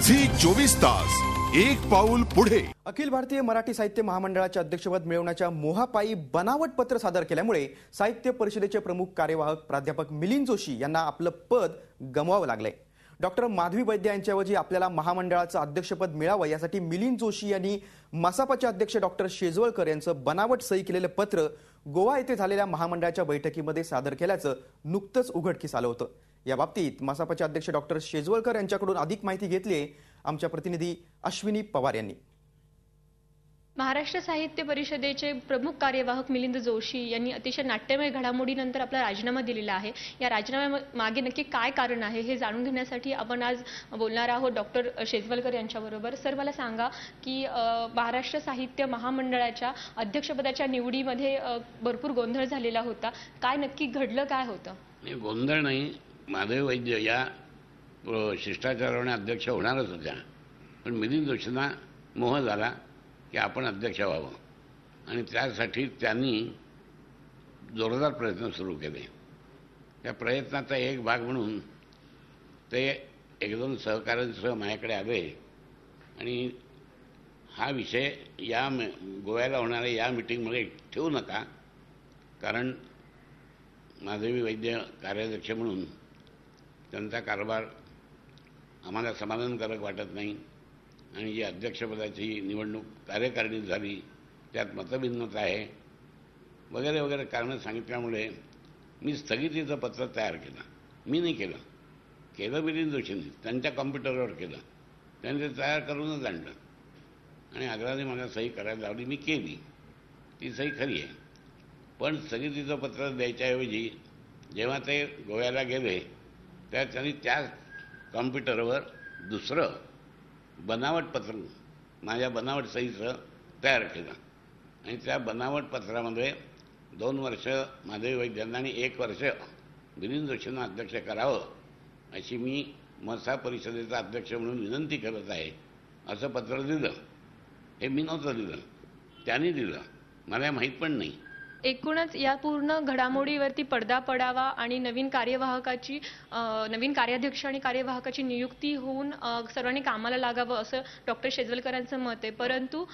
Zee 24 तास एक पाऊल पुढे। अखिल भारतीय मराठी साहित्य महामंडळाचे अध्यक्षपद मिळवण्याच्या मोहापायी बनावट पत्र सादर केल्यामुळे साहित्य परिषदेचे प्रमुख कार्यवाहक प्राध्यापक मिलिंद जोशी यांना आपलं पद गमवावं लागलंय। डॉक्टर माधवी वैद्य यांच्याऐवजी आपल्याला महामंडळाचं अध्यक्षपद मिळावं यासाठी मिलिंद जोशी यांनी मसापाचे अध्यक्ष डॉक्टर शेजवळकर यांचं बनावट सही केलेलं पत्र गोवा येथे झालेल्या महामंडळाच्या बैठकीमध्ये सादर केल्याचं नुकतंच उघडकीस आलं होतं। या बाबतीत मसापाचे अध्यक्ष डॉक्टर शेजवळकर यांच्याकडून अधिक माहिती घेतली आहे आमच्या प्रतिनिधी अश्विनी पवार यांनी। महाराष्ट्र साहित्य परिषदेचे प्रमुख कार्यवाहक मिलिंद जोशी यांनी अतिशय नाट्यमय घडामोडीनंतर आपला राजीनामा दिलेला आहे। या राजीनाम्यामागे नक्की काय कारण आहे हे जाणून घेण्यासाठी आपण आज बोलणार आहोत डॉक्टर शेजवळकर यांच्याबरोबर। सर, मला सांगा की महाराष्ट्र साहित्य महामंडळाच्या अध्यक्षपदाच्या निवडीमध्ये भरपूर गोंधळ झालेला होता। काय नक्की घडलं, काय होतं? गोंधळ नाही, माधवी वैद्य या शिष्टाचाराने अध्यक्ष होणारच होत्या, पण मिलिंद जोशींना मोह झाला की आपण अध्यक्ष व्हावं आणि त्यासाठी त्यांनी जोरदार प्रयत्न सुरू केले। त्या प्रयत्नाचा एक भाग म्हणून ते एक दोन सहकाऱ्यांसह माझ्याकडे आले आणि हा विषय या गोव्याला होणाऱ्या या मीटिंगमध्ये ठेवू नका, कारण माधवी वैद्य कार्याध्यक्ष म्हणून त्यांचा कारभार आम्हाला समाधानकारक वाटत नाही आणि जी अध्यक्षपदाची निवडणूक कार्यकारिणीत झाली त्यात मतभिन्नता आहे वगैरे वगैरे कारणं सांगितल्यामुळे मी स्थगितीचं पत्र तयार केलं। मी नाही केलं मिलिंद जोशींनी त्यांच्या कॉम्प्युटरवर केलं, त्यांनी ते तयार करूनच आणलं आणि आग्रहाने मला सही करायला लावली। मी केली, ती सही खरी आहे, पण स्थगितीचं पत्र द्यायच्याऐवजी जेव्हा ते गोव्याला गेले त्या त्यांनी त्या कॉम्प्युटरवर दुसरं बनावट पत्र माझ्या बनावट सहीचं तयार केलं आणि त्या बनावट पत्रामध्ये 2 वर्ष माधवी वैद्यांना आणि 1 वर्ष मिलिंद जोशींना अध्यक्ष करावं अशी मी मसा परिषदेचा अध्यक्ष म्हणून विनंती करत आहे असं पत्र दिलं। हे मी नव्हतं दिलं, त्यांनी दिलं, मला माहीत पण नाही। एकूणच या पूर्ण घडामोडीवरती पडदा पडावा आणि नवीन कार्याध्यक्ष आणि कार्यवाहकाची नियुक्ती होऊन सर्वांनी कामाला लागावं असं डॉक्टर शेजवळकरांचं मत आहे। परंतु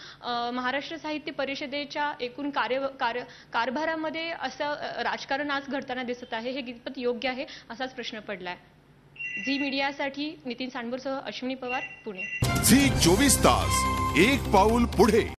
महाराष्ट्र साहित्य परिषदेच्या एकूण कारभारामध्ये असं राजकारण आज घडताना दिसत आहे, हे कितपत योग्य आहे असाच प्रश्न पडलाय। झी मीडियासाठी नितीन सांडबूरसह अश्विनी पवार, पुणे। झी 24 तास एक पाऊल पुढे।